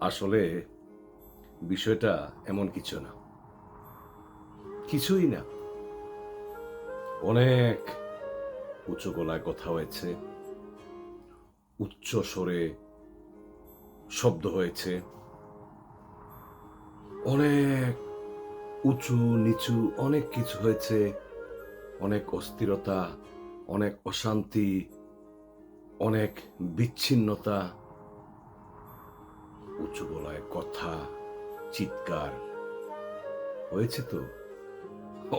আসলে বিষয়টা এমন কিছু না, কিছুই না। অনেক উঁচু গলায় কথা হয়েছে, উচ্চ স্বরে শব্দ হয়েছে, অনেক উঁচু নিচু অনেক কিছু হয়েছে, অনেক অস্থিরতা, অনেক অশান্তি, অনেক বিচ্ছিন্নতা, উঁচু গলায় কথা, চিৎকার হয়েছে তো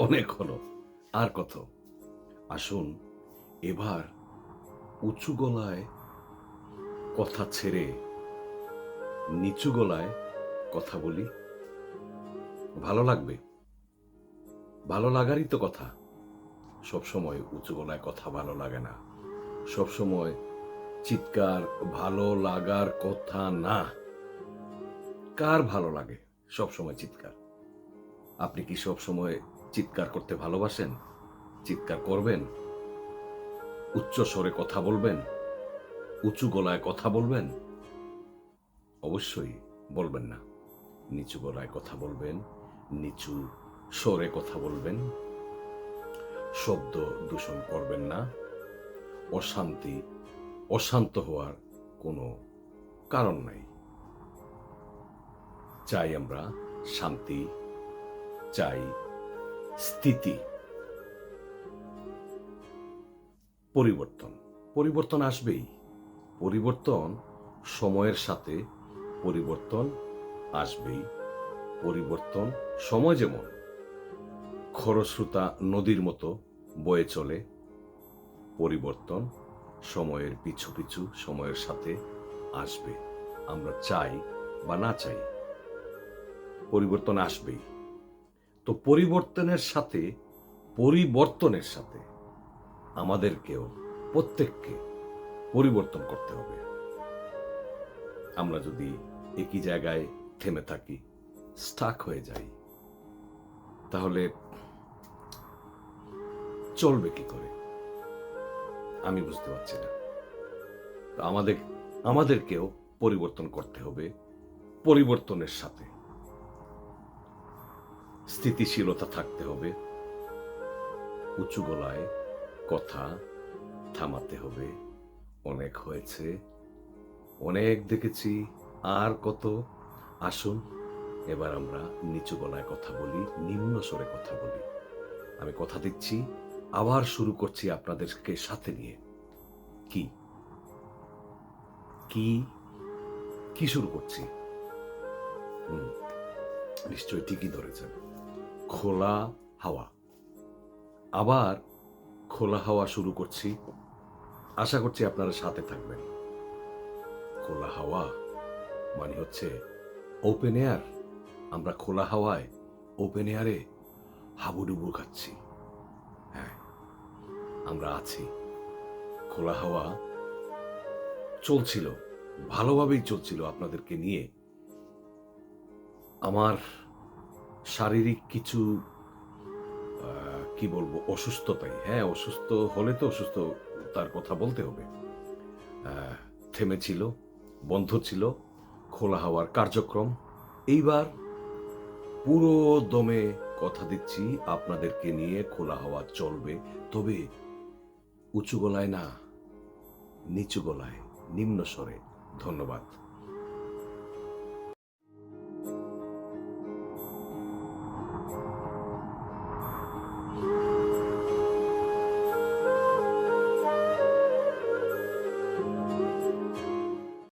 অনেক হলো। আর কত? আসুন এবার উঁচু গলায় কথা ছেড়ে নিচু গলায় কথা বলি। ভালো লাগবে, ভালো লাগারই তো কথা। সবসময় উঁচু গলায় কথা ভালো লাগে না, সবসময় চিৎকার ভালো লাগার কথা না। কার ভালো লাগে সবসময় চিৎকার? আপনি কি সবসময় চিৎকার করতে ভালোবাসেন? চিৎকার করবেন? উচ্চ স্বরে কথা বলবেন? উঁচু গলায় কথা বলবেন? অবশ্যই বলবেন না। নিচু গলায় কথা বলবেন, নিচু স্বরে কথা বলবেন, শব্দ দূষণ করবেন না। অশান্তি, অশান্ত হওয়ার কোনো কারণ নাই। চাই আমরা শান্তি, চাই স্থিতি। পরিবর্তন, পরিবর্তন আসবেই। পরিবর্তন সময়ের সাথে পরিবর্তন আসবেই। পরিবর্তন সময় যেমন খরস্রোতা নদীর মতো বয়ে চলে, পরিবর্তন সময়ের পিছু পিছু সময়ের সাথে আসবে। আমরা চাই বা না চাই, পরিবর্তন আসবেই। তো পরিবর্তনের সাথে আমাদেরকেও প্রত্যেককে পরিবর্তন করতে হবে। আমরা যদি একই জায়গায় থেমে থাকি, স্টাক হয়ে যাই, তাহলে চলবে কি করে? আমি বুঝতে পারছি না। তো আমাদেরকেও পরিবর্তন করতে হবে। পরিবর্তনের সাথে স্থিতিশীলতা থাকতে হবে। উঁচু গলায় কথা থামাতে হবে। অনেক হয়েছে, অনেক দেখেছি, আর কত? আসুন এবার আমরা নিচু গলায় কথা বলি, নিম্ন স্বরে কথা বলি। আমি কথা দিচ্ছি, আবার শুরু করছি আপনাদেরকে সাথে নিয়ে। কি কি কি শুরু করছি? নিশ্চয়ই ঠিকই ধরেছেন। খোলা হাওয়া। আবার খোলা হাওয়া শুরু করছি। আশা করছি আপনারা সাথে থাকবেন। খোলা হাওয়া মানে হচ্ছে ওপেন এয়ার। আমরা খোলা হাওয়ায়, ওপেন এয়ারে হাবুডুবু খাচ্ছি। হ্যাঁ, আমরা আছি। খোলা হাওয়া চলছিল, ভালোভাবেই চলছিল আপনাদেরকে নিয়ে। আমার শারীরিক কিছু কি বলবো, অসুস্থতাই। হ্যাঁ, অসুস্থ হলে তো অসুস্থ তার কথা বলতে হবে। থেমেছিল, বন্ধ ছিল খোলা হাওয়ার কার্যক্রম। এইবার পুরো দমে কথা দিচ্ছি, আপনাদেরকে নিয়ে খোলা হাওয়া চলবে। তবে উঁচু গলায় না, নিচু গলায়, নিম্ন স্বরে। ধন্যবাদ।